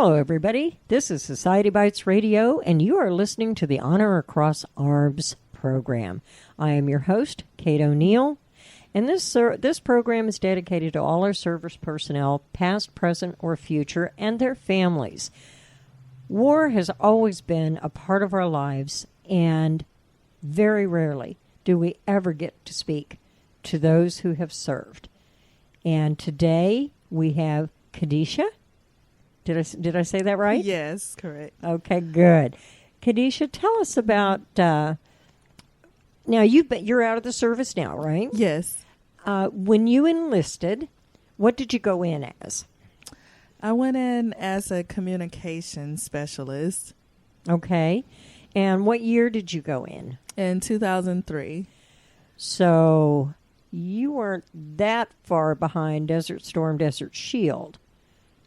Hello, everybody. This is Society Bites Radio, and you are listening to the Honor Across Arms program. I am your host, Kate O'Neill, and this program is dedicated to all our service personnel, past, present, or future, and their families. War has always been a part of our lives, and very rarely do we ever get to speak to those who have served. And today we have KHADIJAH. Did I say that right? Yes, correct. Okay, good. KHADIJAH, tell us about. Now you're out of the service now, right? Yes. When you enlisted, what did you go in as? I went in as a communication specialist. Okay, and what year did you go in? In 2003. So you weren't that far behind Desert Storm, Desert Shield.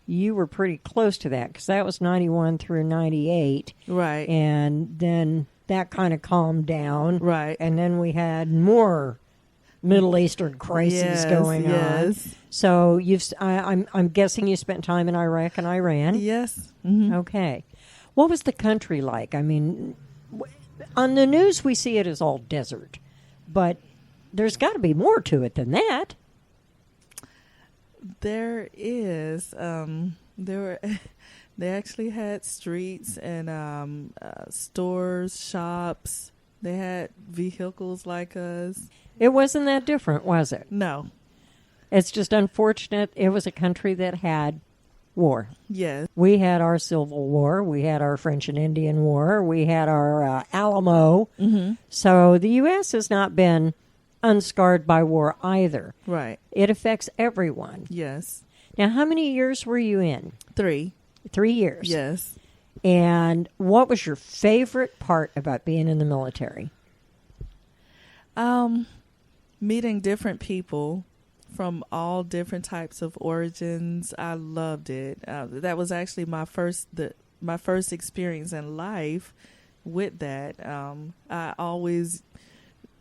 You were pretty close to that because that was 91 through 98. Right. And then that kind of calmed down. Right. And then we had more Middle Eastern crises going on. So I'm guessing you spent time in Iraq and Iran? Yes. Mm-hmm. Okay. What was the country like? I mean, on the news we see it as all desert, but there's got to be more to it than that. There is. They actually had streets and stores, shops. They had vehicles like us. It wasn't that different, was it? No. It's just unfortunate. It was a country that had war. Yes. We had our Civil War. We had our French and Indian War. We had our Alamo. Mm-hmm. So the U.S. has not been unscarred by war either. Right. It affects everyone. Yes. Now, how many years were you in? 3. 3 years. Yes. And what was your favorite part about being in the military? Meeting different people from all different types of origins. I loved it. That was actually my first experience in life with that. I always,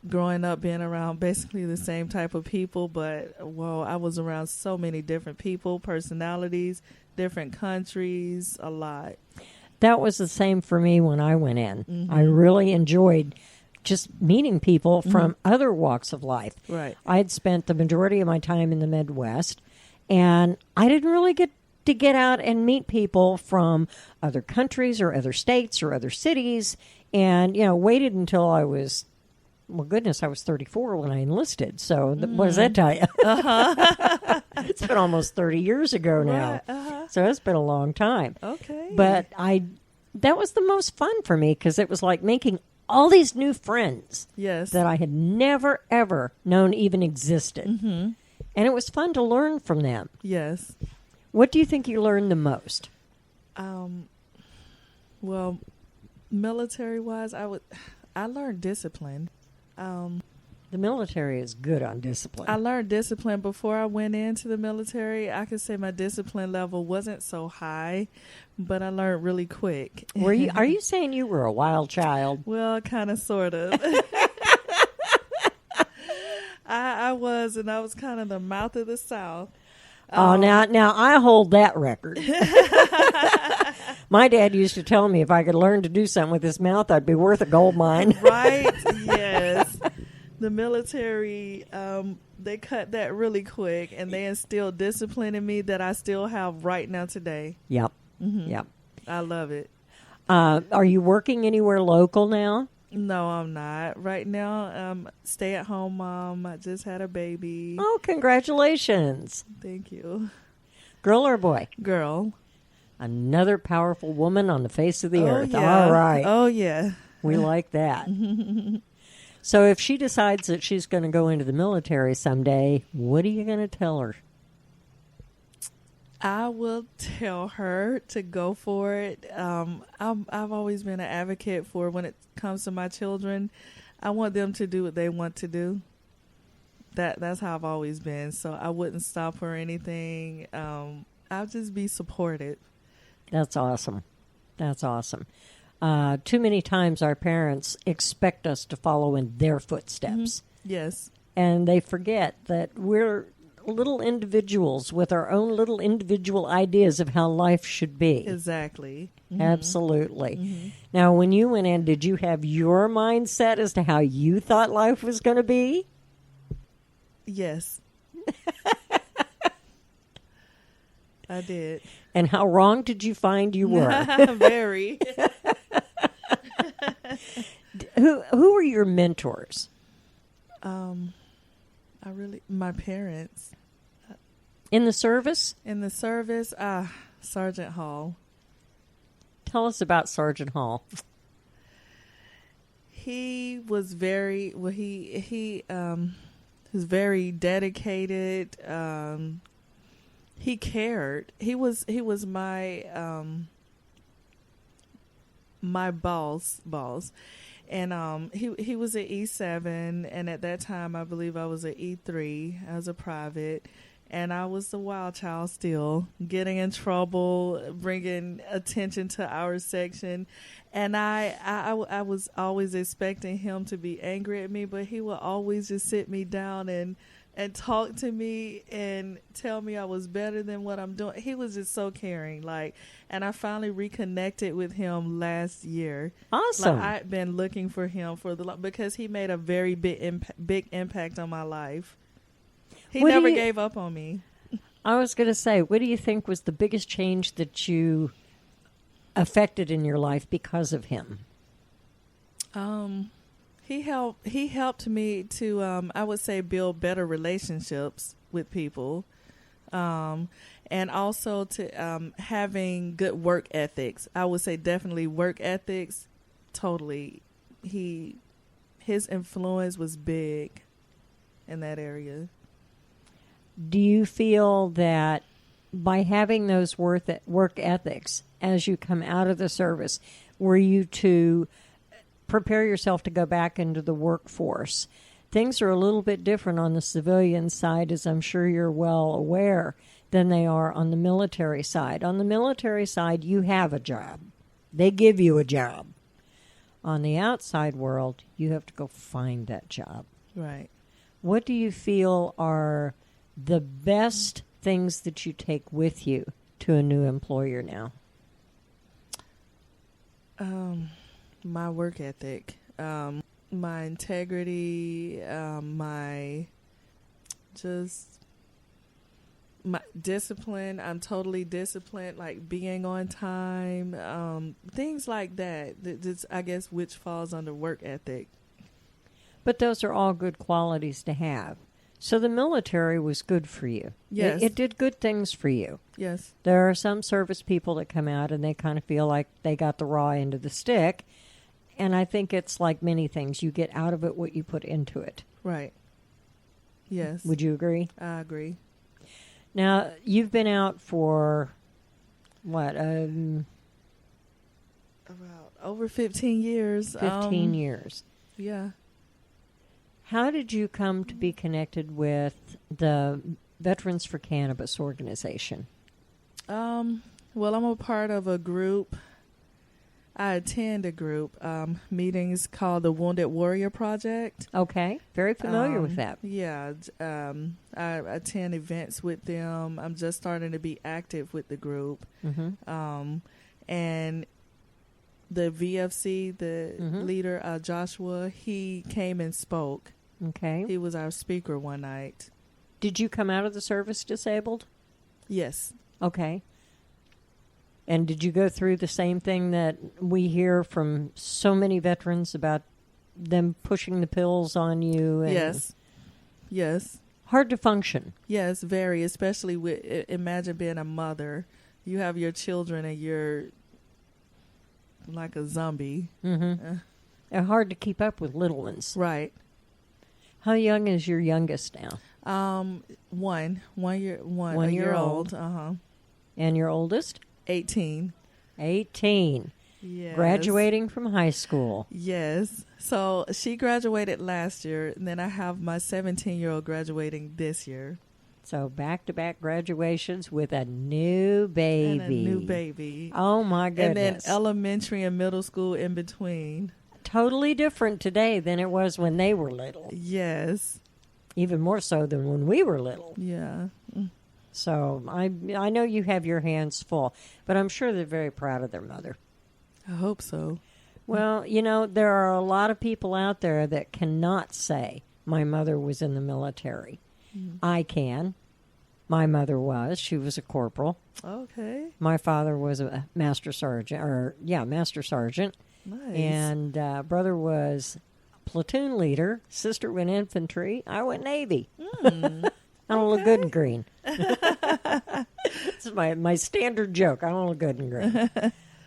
growing up, being around basically the same type of people, but I was around so many different people, personalities, different countries, a lot. That was the same for me when I went in. Mm-hmm. I really enjoyed just meeting people from other walks of life. Right. I had spent the majority of my time in the Midwest, and I didn't really get to get out and meet people from other countries or other states or other cities, and, waited until I was, I was 34 when I enlisted. So what does that tell you? Uh-huh. It's been almost 30 years ago now. Right. Uh-huh. So it's been a long time. Okay. But that was the most fun for me because it was like making all these new friends. Yes. That I had never, ever known even existed. Mm-hmm. And it was fun to learn from them. Yes. What do you think you learned the most? Well, military-wise, I learned discipline. The military is good on discipline. I learned discipline before I went into the military. I could say my discipline level wasn't so high, but I learned really quick. Are you saying you were a wild child? Well, kind of, sort of. I was, and I was kind of the mouth of the South. Now I hold that record. My dad used to tell me if I could learn to do something with his mouth, I'd be worth a gold mine. Right? Yes. The military, they cut that really quick, and they instilled discipline in me that I still have right now today. Yep. Mm-hmm. Yep. I love it. Are you working anywhere local now? No, I'm not. Right now, stay-at-home mom. I just had a baby. Oh, congratulations. Thank you. Girl or boy? Girl. Another powerful woman on the face of the earth. Yeah. All right. Oh, yeah. We like that. So if she decides that she's going to go into the military someday, what are you going to tell her? I will tell her to go for it. I've always been an advocate for when it comes to my children. I want them to do what they want to do. That's how I've always been. So I wouldn't stop or anything. I'll just be supportive. That's awesome. That's awesome. Too many times our parents expect us to follow in their footsteps. Mm-hmm. Yes. And they forget that we're little individuals with our own little individual ideas of how life should be. Exactly. Absolutely. Now, when you went in, did you have your mindset as to how you thought life was going to be? Yes. I did. And how wrong did you find you were? Very. Who were your mentors? My parents. In the service? In the service, Sergeant Hall. Tell us about Sergeant Hall. He was very he was very dedicated. He cared. He was my boss. And he was an E7, and at that time I believe I was an E3 as a private, and I was the wild child still, getting in trouble, bringing attention to our section, and I was always expecting him to be angry at me, but he would always just sit me down and talk to me and tell me I was better than what I'm doing. He was just so caring, and I finally reconnected with him last year. Awesome. I'd been looking for him because he made a very big impact on my life. He never gave up on me. I was going to say, what do you think was the biggest change that you affected in your life because of him? He helped me to, I would say, build better relationships with people, and also to having good work ethics. I would say definitely work ethics. Totally, his influence was big in that area. Do you feel that by having those work ethics as you come out of the service, were you to prepare yourself to go back into the workforce? Things are a little bit different on the civilian side, as I'm sure you're well aware, than they are on the military side. On the military side, you have a job. They give you a job. On the outside world, you have to go find that job. Right. What do you feel are the best things that you take with you to a new employer now? My work ethic, my integrity, my discipline. I'm totally disciplined, like being on time, things like that. I guess which falls under work ethic. But those are all good qualities to have. So the military was good for you. Yes. It did good things for you. Yes. There are some service people that come out and they kind of feel like they got the raw end of the stick. And I think it's like many things. You get out of it what you put into it. Right. Yes. Would you agree? I agree. Now, you've been out for, what? About over 15 years. 15 years. Yeah. How did you come to be connected with the Veterans for Cannabis organization? Well, I'm a part of a group. I attend a group meetings called the Wounded Warrior Project. Okay, very familiar with that. Yeah, I attend events with them. I'm just starting to be active with the group. Mm-hmm. And the VFC, the leader, Joshua, he came and spoke. Okay. He was our speaker one night. Did you come out of the service disabled? Yes. Okay. And did you go through the same thing that we hear from so many veterans about them pushing the pills on you? And yes. Yes. Hard to function. Yes, very, especially with, imagine being a mother. You have your children and you're like a zombie. Mm-hmm. They're hard to keep up with little ones. Right. How young is your youngest now? One year old. Uh-huh. And your oldest? 18. 18. Yes. Graduating from high school. Yes. So she graduated last year, and then I have my 17-year-old graduating this year. So back-to-back graduations with a new baby. And a new baby. Oh, my goodness. And then elementary and middle school in between. Totally different today than it was when they were little. Yes. even more so than when we were little. Yeah. So I know you have your hands full, but I'm sure they're very proud of their mother. I hope so. Well, there are a lot of people out there that cannot say, my mother was in the military. I can. My mother was. She was a corporal. Okay. My father was a master sergeant. Master sergeant. Nice. And brother was platoon leader. Sister went infantry. I went Navy. I don't look good in green. It's my standard joke. I don't look good in green.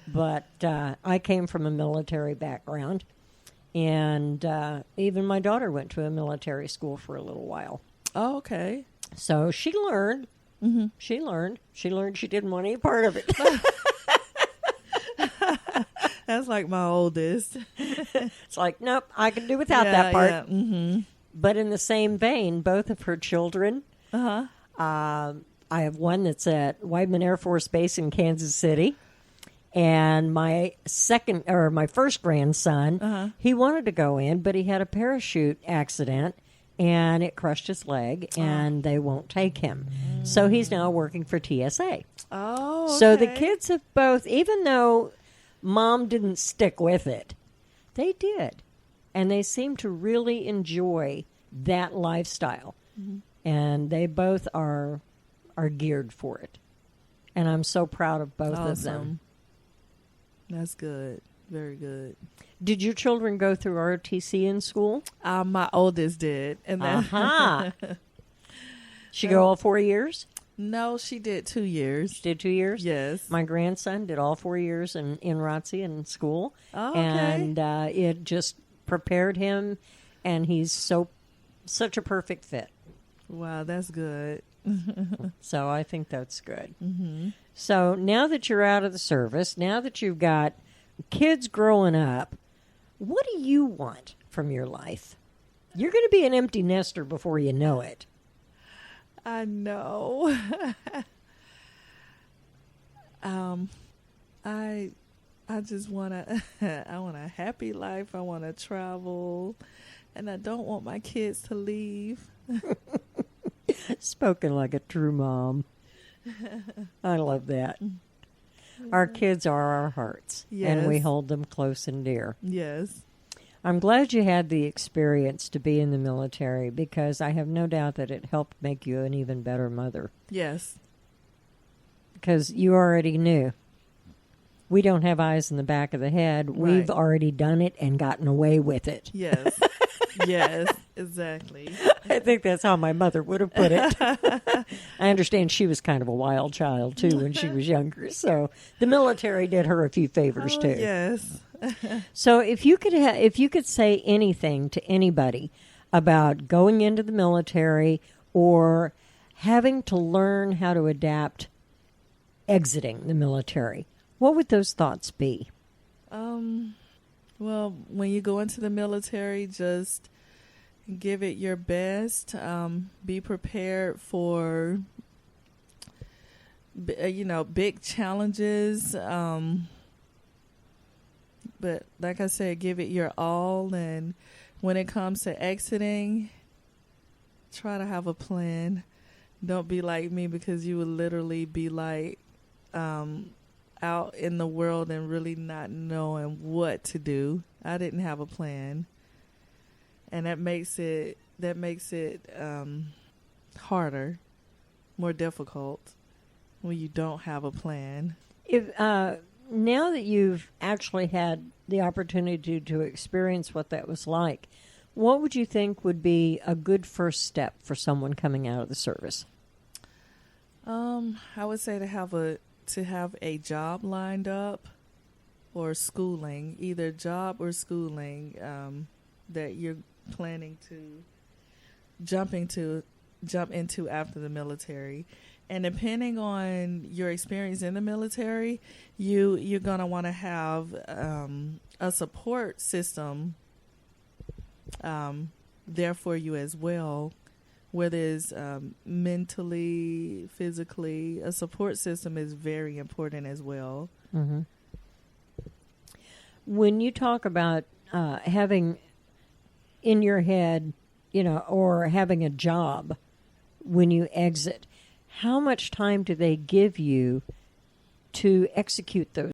But I came from a military background. And even my daughter went to a military school for a little while. Oh, okay. So she learned. Mm-hmm. She learned. She didn't want any part of it. That's like my oldest. It's like, nope, I can do without that part. Yeah. Mm-hmm. But in the same vein, both of her children, I have one that's at Weidman Air Force Base in Kansas City. And my first grandson, he wanted to go in, but he had a parachute accident, and it crushed his leg, and they won't take him. So he's now working for TSA. Oh, okay. So the kids have both, even though Mom didn't stick with it, they did. And they seem to really enjoy that lifestyle. Mm-hmm. And they both are geared for it. And I'm so proud of both of them. That's good. Very good. Did your children go through ROTC in school? My oldest did. And then She go all 4 years? No, she did 2 years. She did 2 years? Yes. My grandson did all 4 years in ROTC in school. Oh, okay. And it just prepared him, and he's such a perfect fit. Wow, that's good. So I think that's good. Mm-hmm. So now that you're out of the service, now that you've got kids growing up, what do you want from your life? You're going to be an empty nester before you know it. I know. I just want I want a happy life. I want to travel, and I don't want my kids to leave. Spoken like a true mom. I love that. Our kids are our hearts, and we hold them close and dear. Yes. I'm glad you had the experience to be in the military, because I have no doubt that it helped make you an even better mother. Yes. Because you already knew. We don't have eyes in the back of the head. Right. We've already done it and gotten away with it. Yes. Yes, exactly. I think that's how my mother would have put it. I understand she was kind of a wild child, too, when she was younger. So the military did her a few favors, too. Yes. So if you could say anything to anybody about going into the military or having to learn how to adapt exiting the military, what would those thoughts be? Well, when you go into the military, just give it your best. Be prepared for, big challenges. But like I said, give it your all. And when it comes to exiting, try to have a plan. Don't be like me, because you would literally be like out in the world and really not knowing what to do. I didn't have a plan. And that makes it harder, more difficult when you don't have a plan. If now that you've actually had the opportunity to experience what that was like, what would you think would be a good first step for someone coming out of the service? I would say to have a job lined up, or schooling, either job or schooling that you're planning to jump into after the military. And depending on your experience in the military, you're going to want to have a support system there for you as well, whether it's mentally, physically. A support system is very important as well. Mm-hmm. When you talk about having in your head or having a job when you exit, how much time do they give you to execute those